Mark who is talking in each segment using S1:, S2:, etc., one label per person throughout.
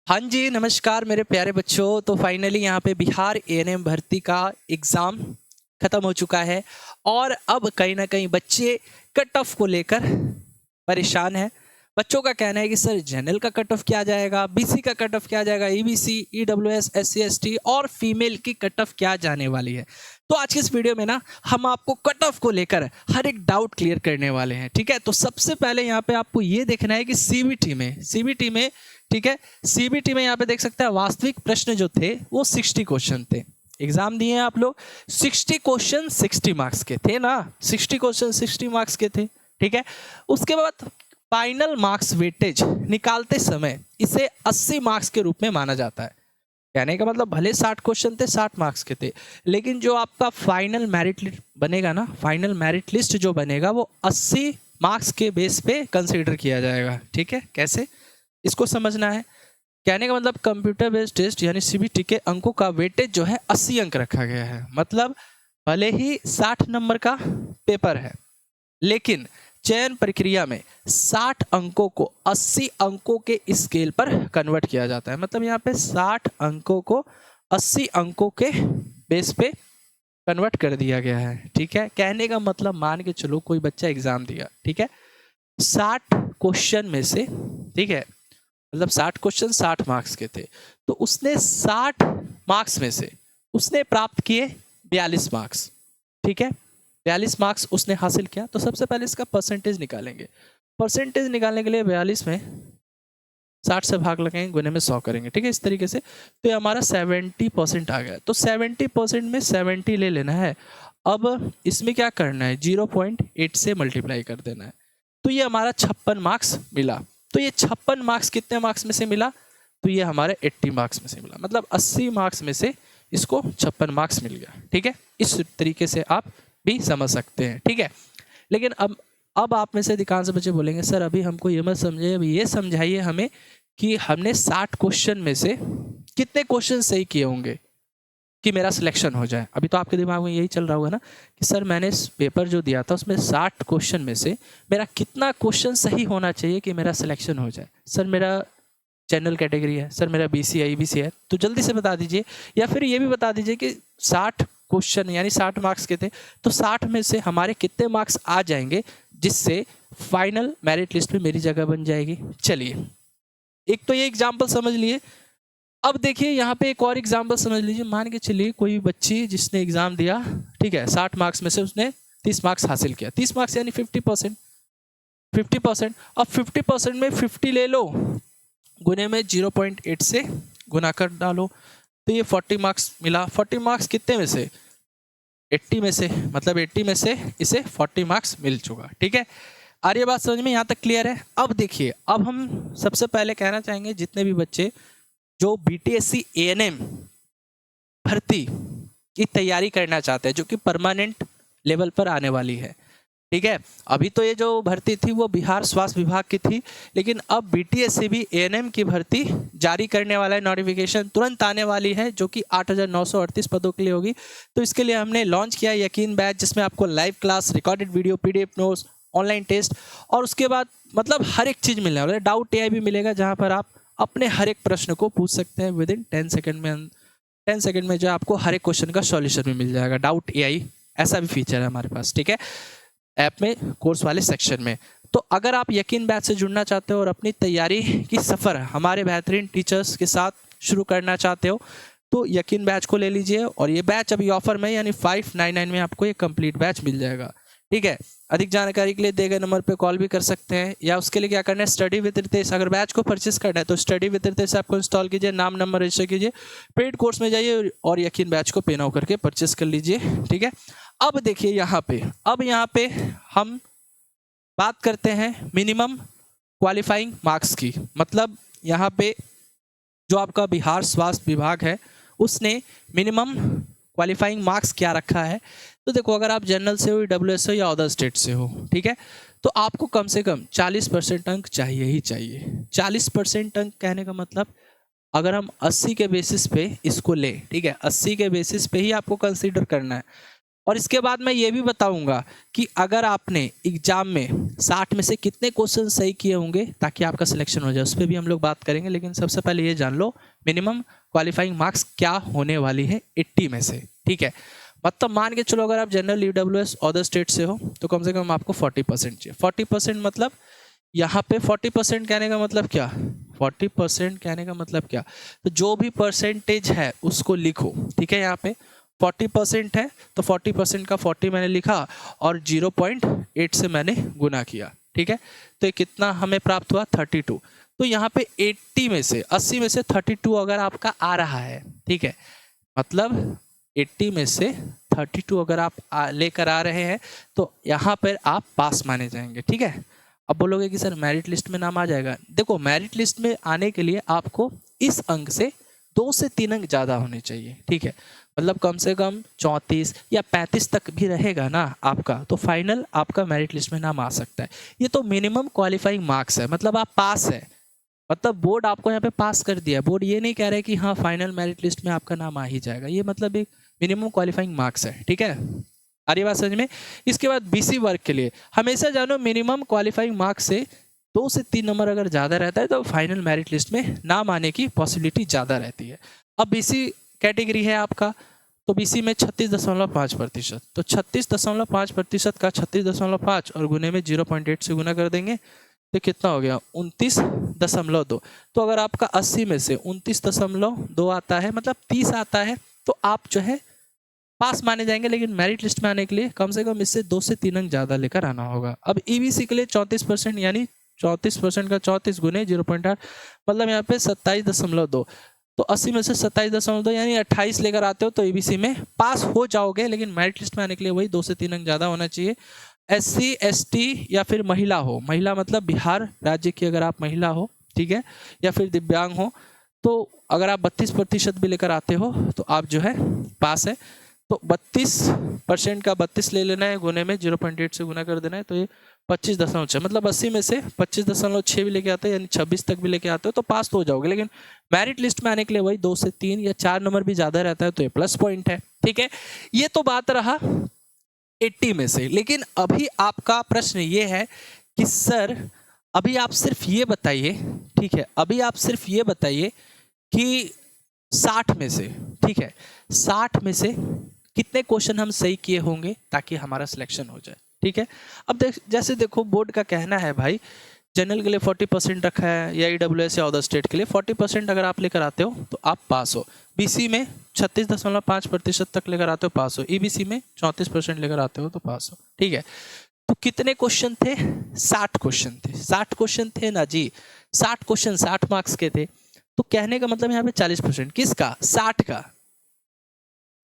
S1: हाँ जी, नमस्कार मेरे प्यारे बच्चों। तो फाइनली यहाँ पे बिहार एएनएम भर्ती का एग्ज़ाम ख़त्म हो चुका है और अब कहीं न कहीं बच्चे कट ऑफ को लेकर परेशान हैं। बच्चों का कहना है कि सर जनरल का कट ऑफ क्या जाएगा, बीसी का कट ऑफ क्या जाएगा, ईबीसी, ईडब्ल्यूएस, एससी, एसटी और फीमेल की कट ऑफ क्या जाने वाली है। तो आज की इस वीडियो में ना हम आपको कट ऑफ को लेकर हर एक डाउट क्लियर करने वाले हैं, ठीक है। तो सबसे पहले यहाँ पे आपको ये देखना है कि सीबीटी में ठीक है, सीबीटी में यहाँ पे देख सकते हैं वास्तविक प्रश्न जो थे वो 60 क्वेश्चन थे। एग्जाम दिए हैं आप लोग, 60 क्वेश्चन 60 मार्क्स के थे ना, 60 क्वेश्चन 60 मार्क्स के थे, ठीक है। उसके बाद फाइनल मार्क्स वेटेज निकालते समय इसे 80 मार्क्स के रूप में माना जाता है। कहने का मतलब भले 60 क्वेश्चन थे 60 मार्क्स के थे, लेकिन जो आपका फाइनल मेरिट लिस्ट बनेगा ना, फाइनल मेरिट लिस्ट जो बनेगा वो 80 मार्क्स के बेस पे कंसिडर किया जाएगा, ठीक है। कैसे, इसको समझना है। कहने का मतलब कंप्यूटर बेस्ड टेस्ट यानी सीबीटी के अंकों का वेटेज जो है 80 अंक रखा गया है। मतलब भले ही 60 नंबर का पेपर है, लेकिन चयन प्रक्रिया में 60 अंकों को 80 अंकों के स्केल पर कन्वर्ट किया जाता है। मतलब यहाँ पे 60 अंकों को 80 अंकों के बेस पे कन्वर्ट कर दिया गया है, ठीक है। कहने का मतलब मान के चलो कोई बच्चा एग्जाम दिया, ठीक है, 60 क्वेश्चन में से, ठीक है, मतलब 60 क्वेश्चन 60 मार्क्स के थे, तो उसने 60 मार्क्स में से उसने प्राप्त किए 42 मार्क्स, ठीक है। 42 मार्क्स उसने हासिल किया। तो सबसे पहले इसका परसेंटेज निकालेंगे। परसेंटेज निकालने के लिए 42 में 60 से भाग लगाएंगे, गुने में 100 करेंगे, ठीक है, इस तरीके से। तो ये हमारा 70% आ गया। तो 70% में 70 ले लेना है। अब इसमें क्या करना है, 0.8 से मल्टीप्लाई कर देना है। तो ये हमारा 56 मार्क्स मिला। तो ये 56 मार्क्स कितने मार्क्स में से मिला, तो ये हमारे 80 मार्क्स में से मिला। मतलब 80 मार्क्स में से इसको 56 मार्क्स मिल गया, ठीक है। इस तरीके से आप भी समझ सकते हैं, ठीक है। लेकिन अब आप में से अधिकांश बच्चे बोलेंगे सर अभी हमको ये मत समझाइए, अभी ये समझाइए हमें कि हमने 60 क्वेश्चन में से कितने क्वेश्चन सही किए होंगे कि मेरा सिलेक्शन हो जाए। अभी तो आपके दिमाग में यही चल रहा होगा ना कि सर मैंने इस पेपर जो दिया था उसमें 60 क्वेश्चन में से मेरा कितना क्वेश्चन सही होना चाहिए कि मेरा सिलेक्शन हो जाए। सर मेरा जनरल कैटेगरी है, सर मेरा बीसी है, ईबीसी है, तो जल्दी से बता दीजिए। या फिर ये भी बता दीजिए कि 60 क्वेश्चन यानी 60 मार्क्स के थे, तो 60 में से हमारे कितने मार्क्स आ जाएंगे जिससे फाइनल मेरिट लिस्ट में मेरी जगह बन जाएगी। चलिए, एक तो ये एग्जाम्पल समझ लिए। अब देखिए यहाँ पे एक और एग्जाम्पल समझ लीजिए। मान के चलिए कोई बच्ची जिसने एग्जाम दिया, ठीक है, 60 मार्क्स में से उसने 30 मार्क्स हासिल किया। 30 मार्क्स यानी 50%। 50%, अब 50% में 50 ले लो, गुने में 0.8 से गुना कर डालो, तो ये 40 मार्क्स मिला। 40 मार्क्स कितने में से, 80 में से, मतलब 80 में से इसे 40 मार्क्स मिल चुका, ठीक है। आ रही बात समझ में, यहाँ तक क्लियर है। अब देखिए, अब हम सबसे पहले कहना चाहेंगे जितने भी बच्चे जो बीटीएससी एएनएम भर्ती की तैयारी करना चाहते हैं, जो कि परमानेंट लेवल पर आने वाली है, ठीक है। अभी तो ये जो भर्ती थी वो बिहार स्वास्थ्य विभाग की थी, लेकिन अब बीटीएससी भी एएनएम की भर्ती जारी करने वाला है। नोटिफिकेशन तुरंत आने वाली है जो कि 8,938 पदों के लिए होगी। तो इसके लिए हमने लॉन्च किया यकीन बैच, जिसमें आपको live class, recorded video, PDF notes, online test और उसके बाद मतलब हर एक चीज़ मिलने वाला है। डाउट एआई भी मिलेगा, जहाँ पर आप अपने हर एक प्रश्न को पूछ सकते हैं विद इन 10 सेकेंड में। 10 सेकेंड में जो आपको हर एक क्वेश्चन का सॉल्यूशन भी मिल जाएगा। डाउट एआई ऐसा भी फीचर है हमारे पास, ठीक है, ऐप में, कोर्स वाले सेक्शन में। तो अगर आप यकीन बैच से जुड़ना चाहते हो और अपनी तैयारी की सफ़र हमारे बेहतरीन टीचर्स के साथ शुरू करना चाहते हो, तो यकीन बैच को ले लीजिए। और ये बैच अभी ऑफर में यानी 599 में आपको ये कंप्लीट बैच मिल जाएगा, ठीक है। अधिक जानकारी के लिए दिए गए नंबर पे कॉल भी कर सकते हैं, या उसके लिए क्या करना है, स्टडी विद रितेश। अगर बैच को परचेस करना है तो स्टडी विद रितेश आपको इंस्टॉल कीजिए, नाम नंबर रजिस्टर कीजिए, पेड कोर्स में जाइए और यकीन बैच को पे नाउ करके परचेस कर लीजिए, ठीक है। अब देखिए यहाँ पे हम बात करते हैं मिनिमम क्वालिफाइंग मार्क्स की। मतलब यहाँ पे जो आपका बिहार स्वास्थ्य विभाग है उसने मिनिमम क्वालिफाइंग मार्क्स क्या रखा है। तो देखो, अगर आप जनरल से हो, डब्ल्यूएस हो या अदर स्टेट से हो, ठीक है, तो आपको कम से कम 40% अंक चाहिए ही चाहिए। 40% अंक कहने का मतलब अगर हम 80 के बेसिस पे इसको लें, ठीक है, 80 के बेसिस पे ही आपको कंसीडर करना है। और इसके बाद मैं ये भी बताऊंगा कि अगर आपने एग्जाम में 60 में से कितने क्वेश्चन सही किए होंगे ताकि आपका सिलेक्शन हो जाए, उस पर भी हम लोग बात करेंगे। लेकिन सबसे पहले ये जान लो मिनिमम क्वालिफाइंग मार्क्स क्या होने वाली है 80 में से, ठीक है। मतलब मान के चलो अगर आप जनरल ईडब्ल्यूएस अदर स्टेट से हो तो कम से कम आपको 40% चाहिए। 40% मतलब यहाँ पे 40% कहने का मतलब क्या, 40% कहने का मतलब क्या, तो जो भी परसेंटेज है उसको लिखो, ठीक है। यहाँ पे 40% है तो 40% का 40 मैंने लिखा और 0.8 से मैंने गुना किया, ठीक है। तो ये कितना हमें प्राप्त हुआ 32। तो यहाँ पे 80 में से 80 में से 32 अगर आपका आ रहा है, ठीक है, मतलब 80 में से 32 अगर आप लेकर आ रहे हैं तो यहाँ पर आप पास माने जाएंगे, ठीक है। अब बोलोगे कि सर मेरिट लिस्ट में नाम आ जाएगा। देखो मेरिट लिस्ट में आने के लिए आपको इस अंक से 2 से 3 अंक ज़्यादा होने चाहिए, ठीक है। मतलब कम से कम 34 या 35 तक भी रहेगा ना आपका, तो फाइनल आपका मेरिट लिस्ट में नाम आ सकता है। ये तो मिनिमम क्वालिफाइंग मार्क्स है, मतलब आप पास है, मतलब बोर्ड आपको यहाँ पे पास कर दिया। बोर्ड ये नहीं कह रहे कि हाँ फाइनल मेरिट लिस्ट में आपका नाम आ ही जाएगा, ये मतलब एक मिनिमम क्वालिफाइंग मार्क्स है, ठीक है। आ रही बात समझ में। इसके बाद बीसी वर्ग के लिए हमेशा जानो मिनिमम क्वालिफाइंग मार्क्स से 2 से 3 नंबर अगर ज़्यादा रहता है तो फाइनल मेरिट लिस्ट में नाम आने की पॉसिबिलिटी ज़्यादा रहती है। अब बीसी कैटेगरी है आपका, तो बीसी में 36.5%, तो 36.5% का 36.5 और गुने में 0.8 से गुना कर देंगे तो कितना हो गया 29.2। तो अगर आपका 80 में से 29.2 आता है, मतलब 30 आता है, तो आप जो है पास माने जाएंगे। लेकिन मेरिट लिस्ट में आने के लिए कम से कम इससे 2 से 3 अंक ज़्यादा लेकर आना होगा। अब ईबीसी के लिए 34%, यानी 34% का 34 गुने 0.8, मतलब यहाँ पे 27.2। तो 80 में से 27.2 यानी 28 लेकर आते हो तो ईबीसी में पास हो जाओगे। लेकिन मेरिट लिस्ट में आने के लिए वही 2 से 3 अंक ज़्यादा होना चाहिए। SC ST या फिर महिला हो, महिला मतलब बिहार राज्य की अगर आप महिला हो, ठीक है, या फिर दिव्यांग हो, तो अगर आप 32% भी लेकर आते हो तो आप जो है पास है। तो 32% का 32 ले लेना है, गुने में 0.8 से गुना कर देना है, तो ये 25.6, मतलब 80 में से 25.6 भी लेके आते हैं, यानी 26 तक भी लेके आते हो तो पास तो हो जाओगे। लेकिन मेरिट लिस्ट में आने के लिए वही 2 से 3 या 4 नंबर भी ज़्यादा रहता है, तो ये प्लस पॉइंट है, ठीक है। ये तो बात रहा 80 में से। लेकिन अभी आपका प्रश्न ये है कि सर अभी आप सिर्फ ये बताइए, ठीक है, अभी आप सिर्फ ये बताइए कि 60 में से, ठीक है, 60 में से कितने क्वेश्चन हम सही किए होंगे ताकि हमारा सिलेक्शन हो जाए, ठीक है। अब जैसे देखो बोर्ड का कहना है भाई जनरल के लिए 40% रखा है, या ईडब्ल्यूएस या अदर स्टेट के लिए 40% अगर आप लेकर आते हो तो आप पास हो। बीसी में 36.5% तक लेकर आते हो पास हो। ईबीसी में 34% लेकर आते हो तो पास हो, ठीक है। तो कितने क्वेश्चन थे, 60 क्वेश्चन थे। 60 क्वेश्चन थे ना जी, 60 क्वेश्चन 60 मार्क्स के थे। तो कहने का मतलब यहाँ पे 40%, किसका, 60 का,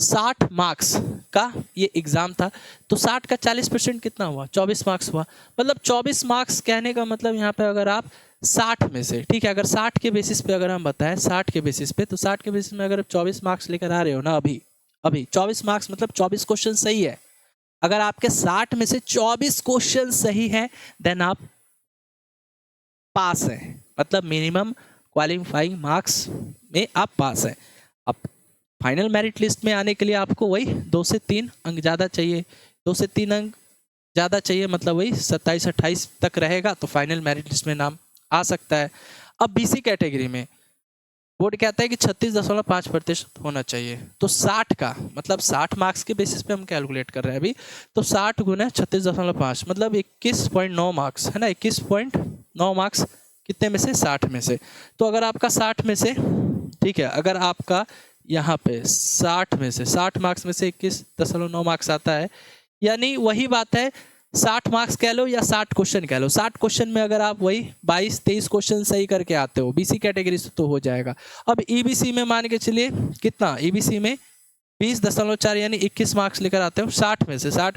S1: 60 मार्क्स का ये एग्जाम था, तो 60 का 40% कितना हुआ, 24 मार्क्स हुआ। मतलब 24 मार्क्स कहने का मतलब यहाँ पे अगर आप 60 में से, ठीक है, अगर 60 के बेसिस पे अगर हम बताएं 60 के बेसिस पे, तो 60 के बेसिस में अगर 24 मार्क्स लेकर आ रहे हो ना, अभी 24 मार्क्स मतलब 24 क्वेश्चन सही है। अगर आपके 60 में से 24 क्वेश्चन सही है देन आप पास है, मतलब मिनिमम क्वालिफाइंग मार्क्स में आप पास है। अब फाइनल मेरिट लिस्ट में आने के लिए आपको वही 2 से 3 अंक ज़्यादा चाहिए, 2 से 3 अंक ज़्यादा चाहिए, मतलब वही 27-28 तक रहेगा तो फाइनल मेरिट लिस्ट में नाम आ सकता है। अब बीसी कैटेगरी में बोर्ड कहता है कि 36.5% होना चाहिए, तो 60 का मतलब 60 मार्क्स के बेसिस पे हम कैलकुलेट कर रहे हैं अभी, तो 60 गुना 36.5 मतलब 21.9 मार्क्स है ना, 21.9 मार्क्स कितने में से, 60 में से। तो अगर आपका 60 में से, ठीक है, अगर आपका यहाँ पे 60 में से 60 मार्क्स में से 21.9 मार्क्स आता है, यानी वही बात है 60 मार्क्स कह लो या 60 क्वेश्चन कह लो, 60 क्वेश्चन में अगर आप वही 22-23 क्वेश्चन सही करके आते हो बीसी कैटेगरी से तो हो जाएगा। अब ईबीसी में मान के चलिए कितना, ईबीसी में 20.4 यानी 21 मार्क्स लेकर आते हो, 60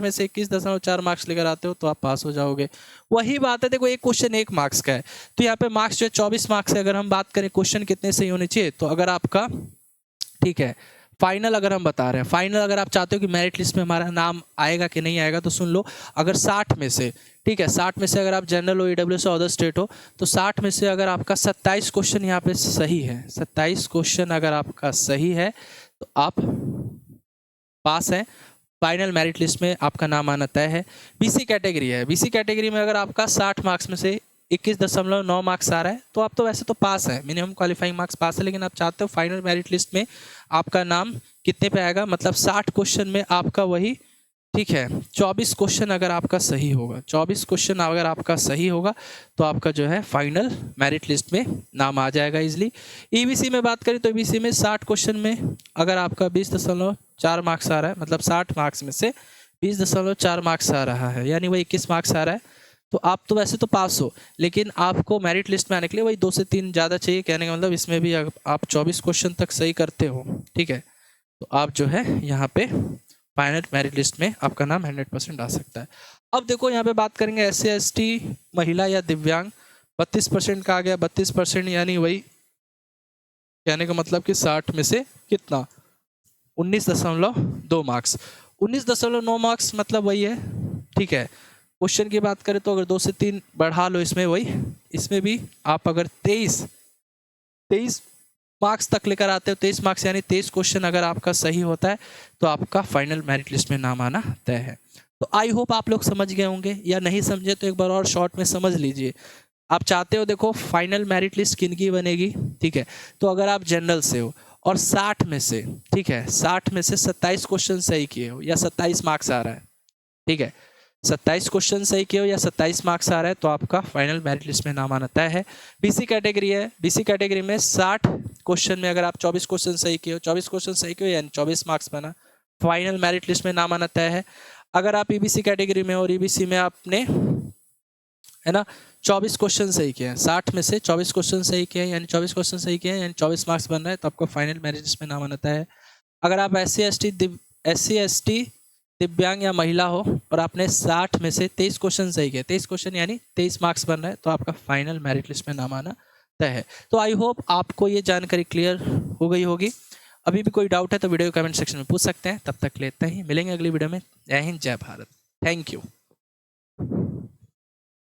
S1: में से 21.4 मार्क्स लेकर आते हो तो आप पास हो जाओगे। वही बात है, देखो एक क्वेश्चन 1 मार्क्स का है, तो यहाँ पे मार्क्स जो है 24 मार्क्स है। अगर हम बात करें क्वेश्चन कितने सही होने चाहिए, तो अगर आपका, ठीक है, फाइनल अगर हम बता रहे हैं, फाइनल अगर आप चाहते हो कि मेरिट लिस्ट में हमारा नाम आएगा कि नहीं आएगा, तो सुन लो, अगर 60 में से, ठीक है, 60 में से अगर आप जनरल हो, ईडब्ल्यूएस हो, अदर स्टेट हो, तो 60 में से अगर आपका 27 क्वेश्चन यहाँ पे सही है, 27 क्वेश्चन अगर आपका सही है तो आप पास हैं। फाइनल मेरिट लिस्ट में आपका नाम आना तय है। बीसी कैटेगरी है, बीसी कैटेगरी में अगर आपका 60 मार्क्स में से 21.9 मार्क्स आ रहा है तो आप तो वैसे तो पास है, मिनिमम क्वालिफाइंग मार्क्स पास है, लेकिन आप चाहते हो फाइनल मेरिट लिस्ट में आपका नाम कितने पे आएगा, मतलब 60 क्वेश्चन में आपका वही, ठीक है, 24 क्वेश्चन अगर आपका सही होगा, 24 क्वेश्चन अगर आपका सही होगा तो आपका जो है फाइनल मेरिट लिस्ट में नाम आ जाएगा इजीली। ईबीसी में बात करें तो ईबीसी में 60 क्वेश्चन में अगर आपका 20.4 मार्क्स आ रहा है, मतलब 60 मार्क्स में से 20.4 मार्क्स आ रहा है, यानी वही 21 मार्क्स आ रहा है, तो आप तो वैसे तो पास हो, लेकिन आपको मेरिट लिस्ट में आने के लिए वही 2 से 3 ज़्यादा चाहिए। कहने का मतलब इसमें भी आप 24 क्वेश्चन तक सही करते हो, ठीक है, तो आप जो है यहाँ पे फाइनल मेरिट लिस्ट में आपका नाम 100% आ सकता है। अब देखो यहाँ पे बात करेंगे SC ST महिला या दिव्यांग, 32% का आ गया, 32% यानी वही, कहने का मतलब कि 60 में से कितना, 19.2 मार्क्स, 19.9 मार्क्स मतलब वही है, ठीक है। क्वेश्चन की बात करें तो अगर 2 से 3 बढ़ा लो इसमें वही, इसमें भी आप अगर 23 मार्क्स तक लेकर आते हो, 23 मार्क्स यानी 23 क्वेश्चन अगर आपका सही होता है तो आपका फाइनल मेरिट लिस्ट में नाम आना तय है। तो आई होप आप लोग समझ गए होंगे, या नहीं समझे तो एक बार और शॉर्ट में समझ लीजिए। आप चाहते हो देखो फाइनल मेरिट लिस्ट किन की बनेगी, ठीक है, तो अगर आप जनरल से हो और 60 में से, ठीक है, 60 में से 27 क्वेश्चन सही किए हो या 27 मार्क्स आ रहा है, ठीक है, 27 क्वेश्चन सही किए हो या 27 मार्क्स आ रहा है तो आपका फाइनल मेरिट लिस्ट में नाम आना तय है। बीसी कैटेगरी है, बीसी कैटेगरी में 60 क्वेश्चन में अगर आप 24 क्वेश्चन सही किए हो, 24 क्वेश्चन सही किए हो यानी 24 मार्क्स बना, फाइनल मेरिट लिस्ट में नाम आना तय है। अगर आप ईबीसी कैटेगरी में और ईबीसी में आपने, है ना, 24 क्वेश्चन सही किए हैं, 60 में से 24 क्वेश्चन सही किए हैं यानी 24 क्वेश्चन सही किए हैं यानी 24 मार्क्स बन रहा है तो आपका फाइनल मेरिट लिस्ट में नाम आना तय है। अगर आप SC ST दिव्यांग या महिला हो और आपने 60 में से 23 क्वेश्चन सही किए, 23 क्वेश्चन यानी 23 मार्क्स बन रहा है तो आपका फाइनल मेरिट लिस्ट में नाम आना तय है। तो आई होप आपको ये जानकारी क्लियर हो गई होगी। अभी भी कोई डाउट है तो वीडियो कमेंट सेक्शन में पूछ सकते हैं। तब तक लेते ही मिलेंगे अगली वीडियो में। जय हिंद, जय भारत, थैंक यू।